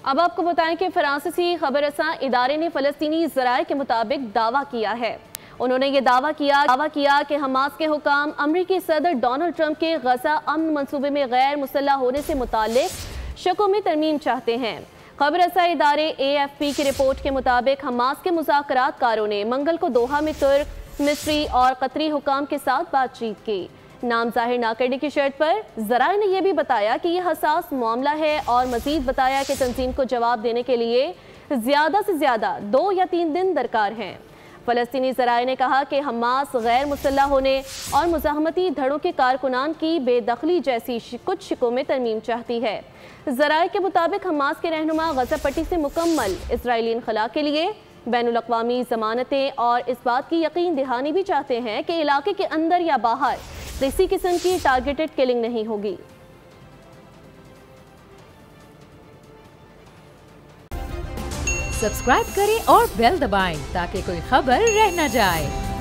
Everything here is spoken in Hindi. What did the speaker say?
अब आपको बताएं कि फ्रांसीसी खबररसां इदारे ने फ़लस्तीनी ज़राए के मुताबिक दावा किया है। उन्होंने ये दावा किया कि हमास के हुकाम अमरीकी सदर डोनाल्ड ट्रंप के गजा अमन मंसूबे में गैर मुसल्लह होने से मुताल्लिक शकों में तरमीम चाहते हैं। खबररसा इदारे AFP की रिपोर्ट के मुताबिक हमास के मुज़ाकरातकारों ने मंगल को दोहा में तुर्क, मिस्री और कतरी हुकाम के साथ बातचीत की। नाम जाहिर न करने की शर्त पर ज़राए ने यह भी बताया कि यह हसास मामला है और मज़ीद बताया कि तंजीम को जवाब देने के लिए ज़्यादा से ज़्यादा 2 या 3 दिन दरकार हैं। फ़लस्तीनी ज़राए ने कहा कि हमास गैर मुसल्लह होने और मुज़ाहमती धड़ों के कारकुनान की बेदखली जैसी कुछ शिकों में तरमीम चाहती है। ज़राए के मुताबिक हमास के रहनुमा गज़ा पट्टी से मुकम्मल इजरायली इनखला के लिए बैनुल-अक़वामी ज़मानतें और इस बात की यकीन दहानी भी चाहते हैं कि इलाके के अंदर या बाहर किसी किस्म की टारगेटेड किलिंग नहीं होगी। सब्सक्राइब करें और बेल दबाएं ताकि कोई खबर रह न जाए।